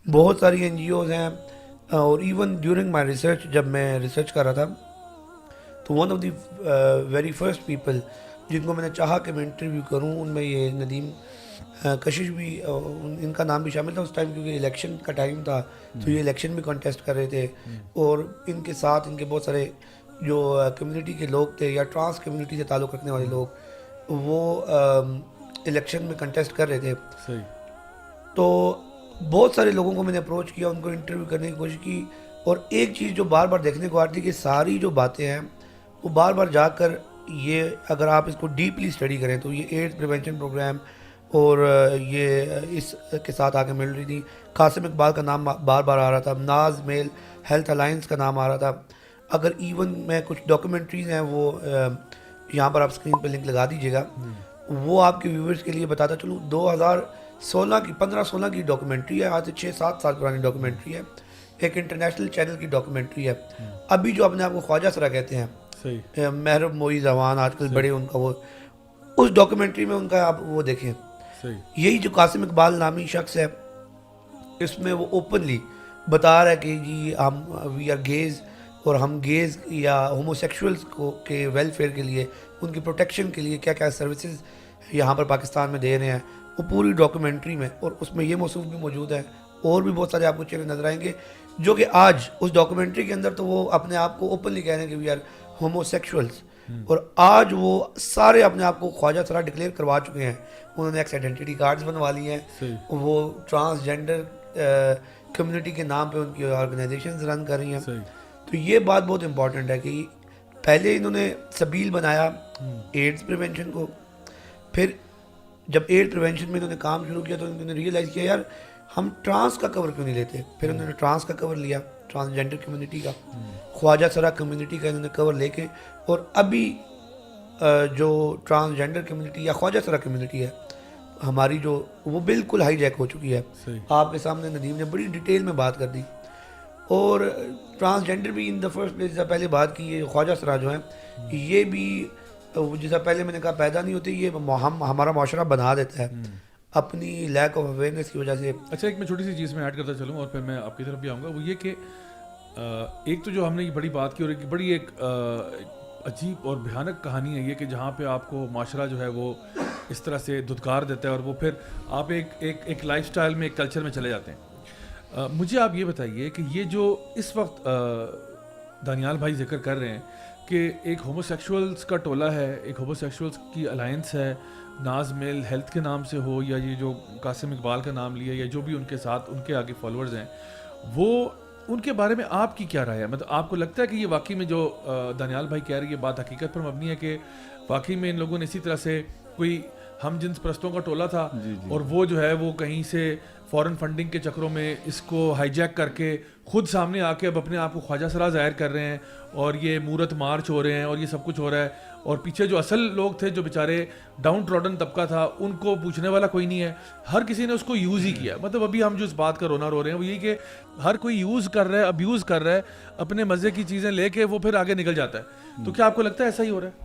बहुत सारी एनजीओज़ हैं, और इवन ड्यूरिंग माई रिसर्च जब मैं रिसर्च कर रहा था, तो one of the very first people जिनको मैंने चाहा कि मैं इंटरव्यू करूं, उनमें ये नदीम कशिश भी, इनका नाम भी शामिल था उस टाइम, क्योंकि इलेक्शन का टाइम था, तो ये इलेक्शन भी कॉन्टेस्ट कर रहे थे। और इनके साथ इनके बहुत सारे जो कम्युनिटी के लोग थे या ट्रांस कम्युनिटी से ताल्लुक़ रखने वाले लोग, वो इलेक्शन में कंटेस्ट कर रहे थे। सही। तो बहुत सारे लोगों को मैंने अप्रोच किया, उनको इंटरव्यू करने की कोशिश की, और एक चीज़ जो बार बार देखने को आती है कि सारी जो बातें हैं वो बार बार जाकर, ये अगर आप इसको डीपली स्टडी करें तो ये एड्स प्रिवेंशन प्रोग्राम और ये इस के साथ आगे मिल रही थी। कासिम इकबाल का नाम बार बार आ रहा था, नाज मेल हेल्थ अलायंस का नाम आ रहा था। अगर इवन मैं कुछ डॉक्यूमेंट्रीज़ हैं वो यहाँ पर आप स्क्रीन पर लिंक लगा दीजिएगा, वो आपके व्यूवर्स के लिए बताता चलूँ। 2016 की 15-16 की डॉक्यूमेंट्री है, आज से 6-7 साल पुरानी डॉक्यूमेंट्री है, एक इंटरनेशनल चैनल की डॉक्यूमेंट्री है। अभी जो अपने आप को ख्वाजा सरा कहते हैं, सही। महरब मोई जवान आजकल बड़े, उनका वो उस डॉक्यूमेंट्री में उनका आप वो देखें, सही। यही जो कासिम इकबाल नामी शख्स है, इसमें वो ओपनली बता रहा है कि जी हम वी आर गेज, और हम गेज या होमोसेक्सुअल्स को के वेलफेयर के लिए, उनकी प्रोटेक्शन के लिए क्या क्या सर्विसेज यहाँ पर पाकिस्तान में दे रहे हैं, वो पूरी डॉक्यूमेंट्री में। और उसमें ये मौसूफ भी मौजूद है, और भी बहुत सारे आपको चेहरे नजर आएंगे जो कि आज उस डॉक्यूमेंट्री के अंदर तो वो अपने आप को ओपनली कह रहे हैं कि वी आर होमोसेक्सुअल्स, और आज वो सारे अपने आप को ख्वाजा सरा डिक्लेयर करवा चुके हैं। उन्होंने एक्स आइडेंटिटी कार्ड्स बनवा लिए हैं, सही। वो ट्रांसजेंडर कम्युनिटी के नाम पे उनकी ऑर्गेनाइजेशंस रन कर रही हैं। सही। तो ये बात बहुत इंपॉर्टेंट है कि पहले इन्होंने सबील बनाया एड्स प्रिवेंशन को, फिर जब एड्स प्रिवेंशन में इन्होंने काम शुरू किया तो इन्होंने रियलाइज़ किया यार हम ट्रांस का कवर क्यों नहीं लेते। फिर उन्होंने ट्रांस का कवर लिया, ट्रांसजेंडर कम्युनिटी का, ख्वाजा सरा कम्युनिटी का इन्होंने कवर लेके, और अभी जो ट्रांसजेंडर कम्युनिटी या ख्वाजा सरा कम्युनिटी है हमारी, जो वो बिल्कुल हाईजैक हो चुकी है। सही। आपके सामने नदीम ने बड़ी डिटेल में बात कर दी। और ट्रांसजेंडर भी इन द फर्स्ट प्लेस, जैसा पहले बात की, ये ख्वाजा सरा जो है ये भी जैसा पहले मैंने कहा पैदा नहीं होते, ये हम हमारा माशरा बना देता है अपनी लैक ऑफ अवेयरनेस की वजह से। अच्छा, एक मैं छोटी सी चीज़ में ऐड करता चलूँ और फिर मैं आपकी तरफ भी आऊँगा। वो ये कि एक तो जो हमने ये बड़ी बात की, और एक बड़ी एक अजीब और भयानक कहानी है ये कि जहाँ पे आपको माशरा जो है वो इस तरह से धुतकार देता है, और वो फिर आप एक लाइफस्टाइल में, एक कल्चर में चले जाते हैं। मुझे आप ये बताइए कि ये जो इस वक्त दानियाल भाई जिक्र कर रहे हैं कि एक होमोसेक्सुअल्स का टोला है, एक होमोसेक्सुअल्स की अलायंस है, नाज मेल हेल्थ के नाम से हो, या ये जो कासिम इकबाल का नाम लिया, या जो भी उनके साथ उनके आगे फॉलोअर्स हैं, वो उनके बारे में आपकी क्या राय है? मतलब आपको लगता है कि ये वाकई में जो दानियाल भाई कह रही है बात हकीकत पर मबनी है, कि वाकई में इन लोगों ने इसी तरह से कोई हम जिन्स परस्तों का टोला था, और वो जो है वो कहीं से फॉरेन फंडिंग के चक्रों में इसको हाईजैक करके खुद सामने आके अब अपने आप को ख्वाजा सरा जाहिर कर रहे हैं, और ये मूरत मार्च हो रहे हैं, और ये सब कुछ हो रहा है, और पीछे जो असल लोग थे, जो बेचारे डाउन ट्रॉडन तबका था, उनको पूछने वाला कोई नहीं है, हर किसी ने उसको यूज़ ही किया। मतलब अभी हम जो इस बात का रोना रो रहे हैं वो यही कि हर कोई यूज़ कर रहा है, अब्यूज़ कर रहा है, अपने मज़े की चीज़ें लेके वो फिर आगे निकल जाता है। तो क्या आपको लगता है ऐसा ही हो रहा है?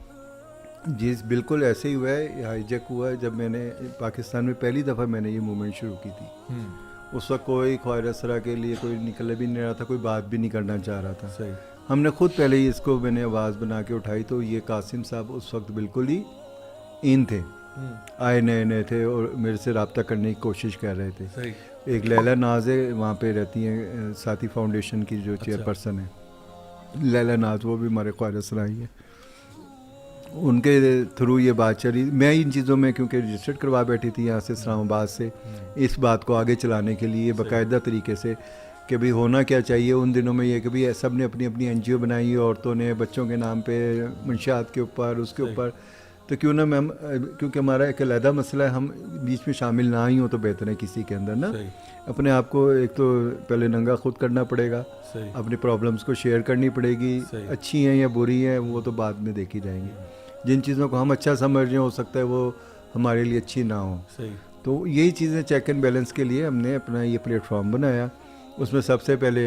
जी बिल्कुल ऐसे ही हुआ है। हाईजैक हुआ है जब मैंने पाकिस्तान में पहली दफ़ा मैंने ये मूवमेंट शुरू की थी। उस वक्त कोई ख्वाजा सरा के लिए कोई निकल भी नहीं रहा था, कोई बात भी नहीं करना चाह रहा था। सही। हमने खुद पहले ही इसको मैंने आवाज़ बना के उठाई, तो ये कासिम साहब उस वक्त बिल्कुल ही इन थे, आए नए नए थे और मेरे से रब्ता करने की कोशिश कर रहे थे। सही। एक लैला नाज है, वहाँ पे रहती हैं साथी फाउंडेशन की जो चेयरपर्सन है, लैला नाज, वो भी हमारे ख्वाजा सरा ही है। उनके थ्रू ये बात चली। मैं इन चीज़ों में क्योंकि रजिस्टर्ड करवा बैठी थी यहाँ से इस्लामाबाद से, इस बात को आगे चलाने के लिए बाकायदा तरीके से कि भाई होना क्या चाहिए। उन दिनों में ये कि भाई सब ने अपनी अपनी एनजीओ बनाई, औरतों ने बच्चों के नाम पे, मंशियात के ऊपर, उसके ऊपर, तो क्यों ना मैम, क्योंकि हमारा एक अलहदा मसला है, हम बीच में शामिल ना ही हो तो बेहतर है किसी के अंदर ना। अपने आप को एक तो पहले नंगा खुद करना पड़ेगा, अपनी प्रॉब्लम्स को शेयर करनी पड़ेगी, अच्छी हैं या बुरी हैं वो तो बाद में देखी जाएंगी। जिन चीज़ों को हम अच्छा समझ रहे हो सकता है वो हमारे लिए अच्छी ना हो। तो यही चीज़ें चेक एंड बैलेंस के लिए हमने अपना ये प्लेटफॉर्म बनाया। उसमें सबसे पहले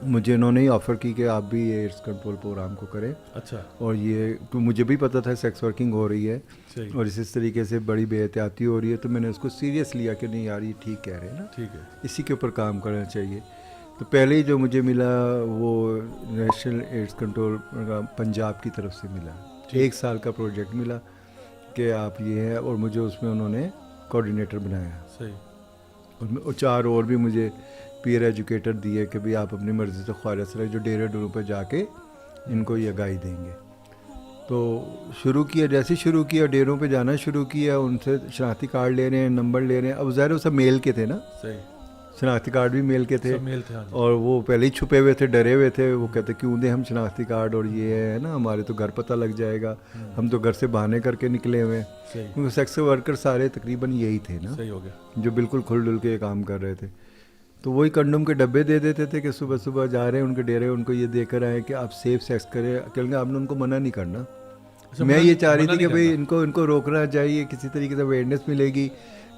मुझे इन्होंने ही ऑफ़र की कि आप भी एड्स कंट्रोल प्रोग्राम को करें। अच्छा, और ये तो मुझे भी पता था सेक्स वर्किंग हो रही है सही, और इस तरीके से बड़ी बेहतियाती हो रही है, तो मैंने उसको सीरियस लिया कि नहीं यार ये ठीक कह रहे हैं ना, ठीक है, इसी के ऊपर काम करना चाहिए। तो पहले ही जो मुझे मिला वो national AIDS control programme Punjab की तरफ से मिला, 1 साल का प्रोजेक्ट मिला कि आप ये है, और मुझे उसमें उन्होंने कोऑर्डिनेटर बनाया। सही, और 4 और भी मुझे पीयर एजुकेटर दिए कि भाई आप अपनी मर्ज़ी से ख्वारिश रहे जो डेराडून पर जाके इनको ये आगाही देंगे। तो शुरू किया, जैसे शुरू किया डेरों पे जाना शुरू किया, उनसे शनाख्ती कार्ड ले रहे हैं, नंबर ले रहे हैं। अब ज़ाहिर वो सब मेल के थे ना, सही, शनाख्ती कार्ड भी मेल के थे, सब मेल थे, हाँ जी, और वो पहले ही छुपे हुए थे, डरे हुए थे। वो कहते क्यों दें हम शनाख्ती कार्ड, और ये है ना हमारे तो घर पता लग जाएगा, हम तो घर से बहाने करके निकले हुए हैं। सही, क्योंकि सेक्स वर्कर सारे तकरीबन यही थे ना, सही हो गया, जो बिल्कुल खुल डुल के काम कर रहे थे। तो वही कंडोम के डब्बे दे देते थे कि सुबह सुबह जा रहे हैं उनके डेरे, उनको ये देकर आए कि आप सेफ सेक्स करें, क्योंकि आपने उनको मना नहीं करना। अच्छा, मैं मना- ये चाह रही मना थी कि नहीं भाई करना। इनको रोकना चाहिए, किसी तरीके से अवेयरनेस मिलेगी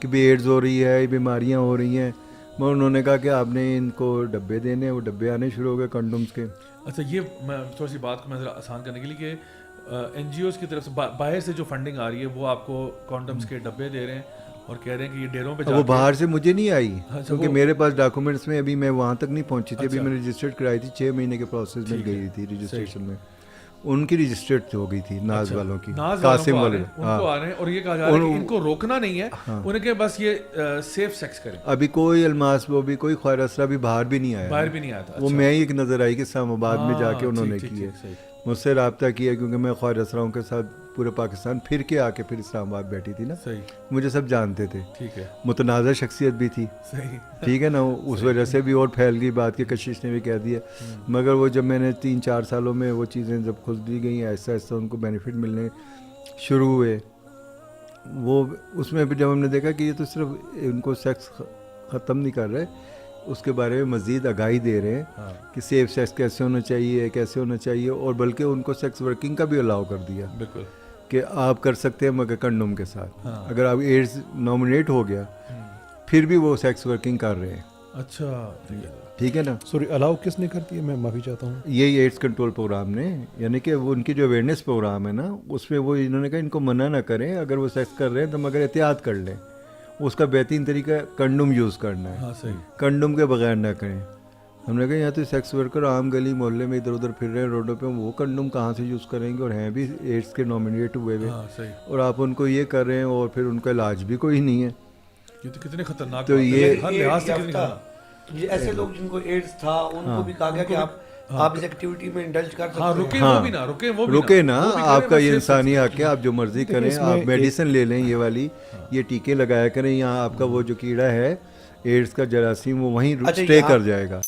कि भाई एड्स हो रही है, ये बीमारियाँ हो रही हैं। मगर उन्होंने कहा कि आपने इनको डब्बे देने, वो डब्बे आने शुरू हो गए कंडोम्स के। अच्छा, ये मैं थोड़ी सी बात को मैं ज़रा आसान करने के लिए कि NGOs की तरफ से बाहर से जो फंडिंग आ रही है वो आपको कॉन्डम्स के डब्बे दे रहे हैं और कह रहे हैं कि ये डेरों पे अब वो जाके बाहर से मुझे नहीं आई, अच्छा, क्योंकि वो- मेरे पास डॉक्यूमेंट्स में अभी मैं वहाँ तक नहीं पहुँची थी। अभी अच्छा। मैंने रजिस्टर्ड कराई थी, 6 महीने के प्रोसेस में ठीक है, गई थी रजिस्ट्रेशन में। उनकी रजिस्टर्ड हो गई थी नाज अच्छा, वालों की, नाज कासिम वालों वाले। को उनको आ रहे हैं और ये कहा जा रहा है कि इनको रोकना नहीं है, उन्हें कि बस ये सेफ सेक्स करें। अभी कोई अलमास, वो भी कोई ख्वार असरा भी बाहर भी नहीं आया, बाहर भी नहीं आया था। वो अच्छा। मैं ही एक नज़र आई कि इस्लामाबाद में हाँ, जाके उन्होंने ठीक, की ठीक, है। सही। मुझसे रब्ता किया, क्योंकि मैं ख्वार असराओं के साथ पूरे पाकिस्तान फिर के आके फिर इस्लामाबाद बैठी थी ना, सही, मुझे सब जानते थे। ठीक है, मुतनाज़ा शख्सियत भी थी, सही, ठीक है ना, उस वजह से भी और फैल गई बात कि कशिश ने भी कह दिया। मगर वो जब मैंने 3-4 सालों में वो चीज़ें जब खुल दी गई, ऐसा ऐसा उनको बेनिफिट मिलने शुरू हुए, वो उसमें भी जब हमने देखा कि ये तो सिर्फ इनको सेक्स ख़त्म नहीं कर रहे, उसके बारे में मज़ीद आगाही दे रहे हैं हाँ, कि सेफ सेक्स कैसे होना चाहिए, कैसे होना चाहिए, और बल्कि उनको सेक्स वर्किंग का भी अलाउ कर दिया बिल्कुल, कि आप कर सकते हैं मगर कंडोम के साथ। हाँ। अगर आप एड्स नॉमिनेट हो गया फिर भी वो सेक्स वर्किंग कर रहे हैं, अच्छा, ठीक है, ठीक है ना। सॉरी, अलाउ किसने कर दिया? मैं माफ़ी चाहता हूँ। यही एड्स कंट्रोल प्रोग्राम ने, यानी कि वो उनकी जो अवेयरनेस प्रोग्राम है ना, उसमें वो इन्होंने कहा इनको मना ना करें, अगर वो सेक्स कर रहे हैं तो मगर एहतियात कर लें। उसका बेहतरीन तरीका कंडोम यूज़ करना है, हाँ, सही, कंडोम के बगैर ना करें। हमने कहा यहाँ तो सेक्स वर्कर आम गली मोहल्ले में इधर उधर फिर रहे हैं रोडों पे, वो कंडोम कहाँ से यूज़ करेंगे, और हैं भी एड्स के नॉमिनेट हुए हुए, हाँ, सही। और आप उनको ये कर रहे हैं और फिर उनका इलाज भी कोई नहीं है। ये तो कितने खतरनाक तो बात है, ये- हर लिहाज से एड्स कितनी याफ्ता, खतरनाक। ये ऐसे लोग जिनको एड्स था उनको भी कहा गया कि आप इस एक्टिविटी में इंडल्ज कर सकते हाँ, हैं। रुके हाँ, वो भी ना, रुके वो भी रुके ना, वो भी करें, आपका बस ये safe इंसानी sex हक है, आप जो मर्जी करें, इसमें आप एक- मेडिसिन ले लें, ये वाली ये टीके लगाया करें, यहाँ आपका वो जो कीड़ा है एड्स का जरासीम वो वहीं अच्छा, स्टे यहाँ- कर जाएगा।